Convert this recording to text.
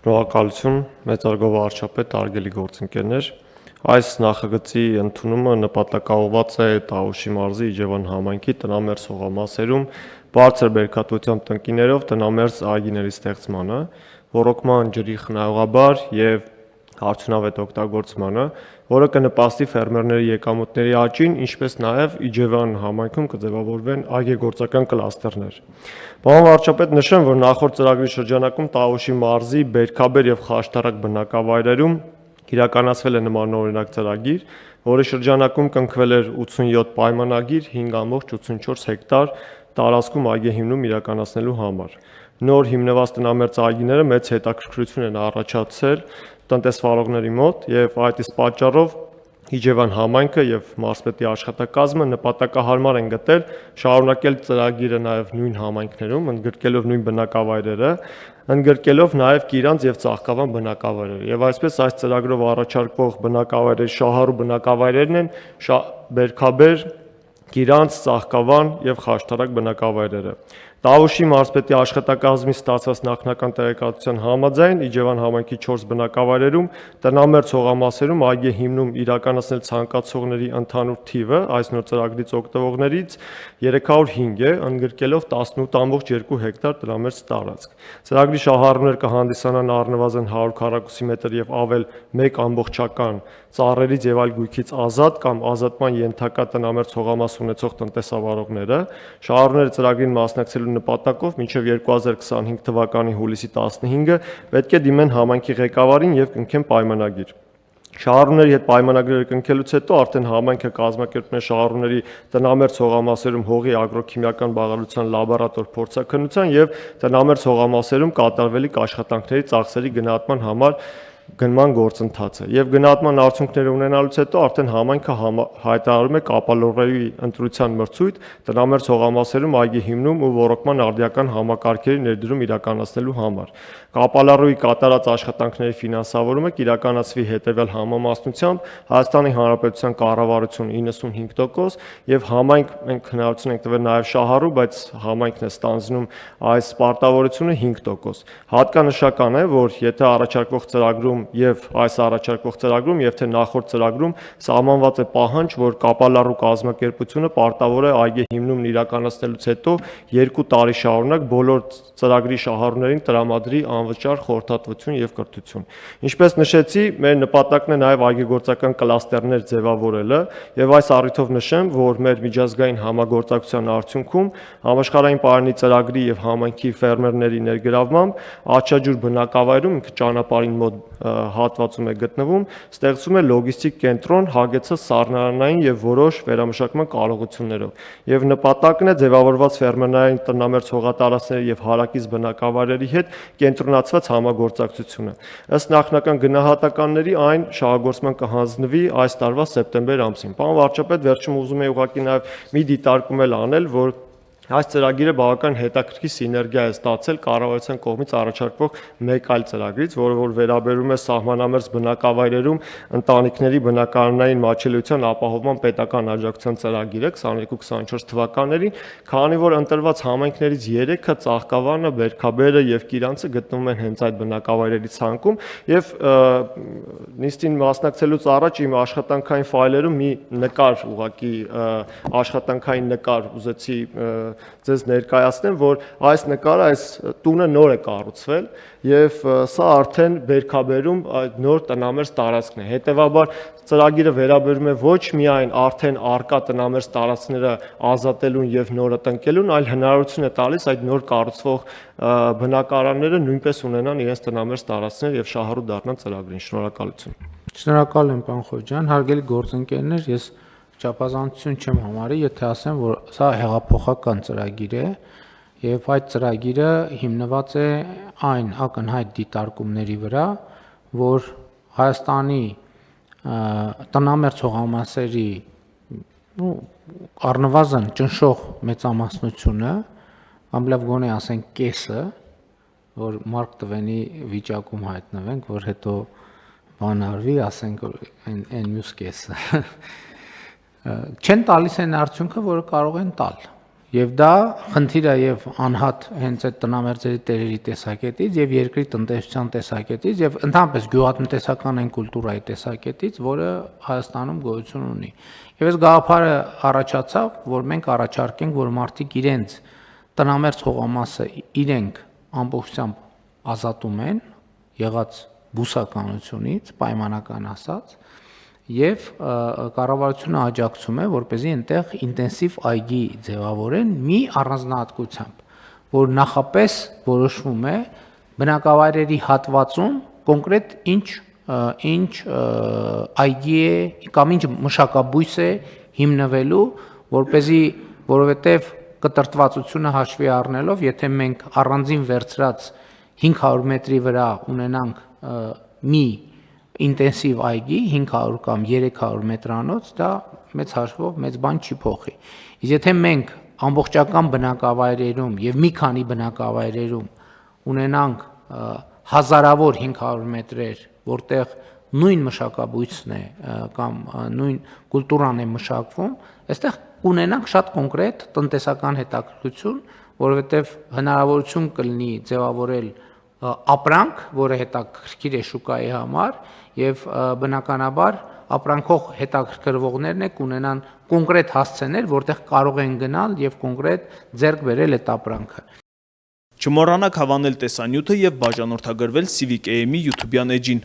Շնորհակալություն, մեծարգո վարչապետ, արգելի գործընկերներ։ Այս նախագծի ընդունումը նպատակաուղղված է Տավուշի մարզի Իջևան համայնքի տնամերձ հողամասերում բարձր բերքատվությամբ տնկիներով տնամերձ այգիների ստեղծմանը, ոռոգման ջրի խնայողաբար եւ արդյունավետ օգտագործմանը, որը կնպաստի ֆերմերների եկամուտների աճին, ինչպես նաև Իջևան համայնքում կձևավորվեն այգեգործական կլաստերներ։ Պարոն վարչապետ, նշեմ, որ նախորդ ծրագրի շրջանակում Տավուշի մարզի Բերքաբեր եւ Խաշտարակ բնակավայրերում իրականացվել է նմանօրինակ ծրագիր, որի շրջանակում կնքվել էր 87 պայմանագիր 5.84 հեկտար տարածքում այգեհիմնում իրականացնելու համար։ Նոր հիմնված տնամերձ այգիները մեծ հետաքրքրություն են առաջացրել տնտեսվարողների մոտ եւ այդ իսկ պատճառով Իջևան համայնքը եւ մարզպետի աշխատակազմը նպատակահարմար են գտել շարունակել ծրագիրը նաեւ նույն համայնքներում, ընդգրկելով նույն բնակավայրերը, ընդգրկելով նաեւ Կիրանց եւ Ծաղկավան բնակավայրերը։ Եվ այսպես այս ծրագրով առաջարկվող բնակավայրերի շահառու բնակավայրերն են Բերքաբեր, Կիրանց, Ծաղկավան եւ Խաշտարակ բնակավայրերը։ Տավուշի մարզպետի աշխատակազմի ստացված նախնական տեղեկատվության համաձայն Իջևան համայնքի 4 բնակավայրերում տնամերձ հողամասերում այգեհիմնում իրականացնել ցանկացողների ընդհանուր թիվը այս նոր ծրագրից օգտվողներից 305 է, ընդգրկելով 18.2 հեկտար տնամերձ տարածք։ Ծրագրի շահառուներ կհանդիսանան առնվազն 100 քառակուսի մետր եւ ավել 1 ամբողջական ծառերից եւ այլ գույքից ազատ կամ ազատման ենթակա տնամերձ հողամաս ունեցող տնտեսավարողները։ Շահառուները ծրագրին մասնակցելու նպատակով մինչև 2025 թվականի հուլիսի 15-ը պետք է դիմեն համայնքի ղեկավարին եւ կնքեն պայմանագիր։ Շահառուների հետ պայմանագրերը կնքելուց հետո արդեն համայնքը կազմակերպում է շահառուների տնամերձ հողամասերում հողի ագրոքիմիական բաղադրության լաբորատոր փորձաքննության եւ տնամերձ հողամասերում կատարվելիք աշխատանքների ծախսերի գնահատման համար գնման գործընթացը եւ գնահատման արդյունքները ունենալուց հետո արդեն համայնքը հայտարարում է կապալառուի ընտրության մրցույթ տնամերձ հողամասերում այգեհիմնում ու ոռոգման արդիական համակարգերի ներդրում իրականացնելու համար։ Կապալառուի կատարած աշխատանքների ֆինանսավորումը կիրականացվի հետեւյալ համամասնությամբ Հայաստանի Հանրապետության կառավարություն 95% եւ համայնք մենք հնարավորություն ենք տվել նաեւ շահառու, բայց համայնքն է ստանձնում այս պարտավորությունը 5%։ Հատկանշական է, որ եթե առաջարկվող ծրագրում եւ այս առաջարկվող ծրագրում եւ թե նախորդ ծրագրում սահմանված է պահանջ, որ կապալառու կազմակերպությունը պարտավոր է այգեհիմնումն իրականացնելուց հետո 2 տարի շարունակ բոլոր ծրագրի շահառուներին տրամադրի անվճար խորհրդատվություն եւ կրթություն։ Ինչպես նշեցի, մեր նպատակն է նաեւ այգեգործական կլաստերներ ձևավորելը եւ այս առիթով նշեմ, որ մեր միջազգային համագործակցության արդյունքում համաշխարհային պարանի ծրագրի եւ համայնքի ֆերմերների ներգրավմամբ Աչաջուր բնակավայրում ինքը ճանապարհին մոտ հատվածում է գտնվում, ստեղծում է լոգիստիկ կենտրոն հագեցած սառնարանային եւ որոշ վերամշակման կարողություններով։ Եվ նպատակն է ձևավորված ֆերմերային տնամերձ հողատարածքների եւ հարակից բնակավայրերի հետ կենտրոնացված համագործակցությունը։ Ըստ նախնական գնահատականների այն շահագործման կհանձնվի այս տարվա սեպտեմբեր ամսին։ Պարոն վարչապետ, վերջում ուզում եի ուղղակի նաեւ մի դիտարկում անել, որ այս ծրագիրը բավական հետաքրքիր սիներգիա է ստացել կառավարության կողմից առաջարկվող մեկ այլ ծրագրից, որը որ վերաբերում է սահմանամերձ բնակավայրերում ընտանիքների բնակարանային մատչելիության ապահովման պետական աջակցության ծրագիրը 22-24 թվականներին, քանի որ ընտրված համայնքներից 3-ը Ծաղկավանը, Բերքաբերը եւ Կիրանցը գտնվում են հենց այդ բնակավայրերի ցանկում եւ նիստին մասնակցելուց առաջ իմ աշխատանքային ֆայլերում մի նկար ուղղակի աշխատանքային նկար ուզեցի ձեզ ներկայացնեմ, որ այս նկարը, այս տունը նոր է կառուցվել եւ սա արդեն Բերքաբերում այդ նոր տնամերձ տարածքն է։ Հետևաբար ծրագիրը վերաբերում է ոչ միայն արդեն արկա տնամերձ տարածքները ազատելուն եւ նորը տնկելուն, այլ հնարավորություն է տալիս այդ նոր կառուցվող բնակարանները նույնպես ունենան իրենց տնամերձ տարածքներ եւ շահառու դառնան ծրագրին։ Շնորհակալություն։ Շնորհակալ եմ, պարոն Խոջյան, հարգելի գործընկերներ, ես չափազանցություն չեմ համարի, եթե ասեմ, որ սա հեղափոխական ծրագիր է եւ այդ ծրագիրը հիմնված է այն ակնհայտ դիտարկումների վրա, որ Հայաստանի տնամերձ հողամասերի առնվազն ճնշող մեծամասնությունը, կամ լավ գոնե ասենք կեսը, որ Մարկ Տվենի վիճակում հայտնվենք, որ հետո բան արվի, ասենք այն մյուս կեսը չեն տալիս այն արդյունքը, որը կարող են տալ։ Եվ դա խնդիր է եւ անհատ հենց այդ տնամերձերի տերերի տեսակետից եւ երկրի տնտեսության տեսակետից եւ ընդհանրապես գյուղատնտեսական այն կուլտուրայի տեսակետից, որը Հայաստանում գոյություն ունի։ Եվ այս գաղափարը առաջացավ, որ մենք առաջարկենք, որ մարդիկ իրենց տնամերձ հողամասը իրենք ամբողջությամբ ազատում են եղած բուսականությունից, պայմանական ասած, եւ կառավարությունը աջակցում է, որպեսզի այնտեղ ինտենսիվ այգի ձևավորեն մի առանձնահատկությամբ, որ նախապես որոշվում է բնակավայրերի հատվածում կոնկրետ ինչ այգի է կամ ինչ մշակաբույս է հիմնվելու, որովհետեւ կտրտվածությունը հաշվի առնելով, եթե մենք առանձին վերցրած 500 մետրի վրա ունենանք մի ինտենսիվ այգի 500 կամ 300 մետրանոց, դա մեծ հաշվով մեծ բան չի փոխի։ Իսկ եթե մենք ամբողջական բնակավայրերում եւ մի քանի բնակավայրերում ունենանք հազարավոր 500 մետրեր, որտեղ նույն մշակաբույսն է կամ նույն կուլտուրան է մշակվում, այստեղ կունենանք շատ կոնկրետ տնտեսական հետաքրքրություն, որովհետեւ հնարավորություն կլինի ձևավորել ապրանք, որը հետաքրքիր է շուկայի համար եւ բնականաբար ապրանքող հետաքրքրվողներն կունենան կոնկրետ հասցեներ, որտեղ կարող են գնալ եւ կոնկրետ ձեռք բերել այդ ապրանքը։ Չմոռանաք հավանել տեսանյութը եւ բաժանորդագրվել Civic AM-ի YouTube-յան էջին։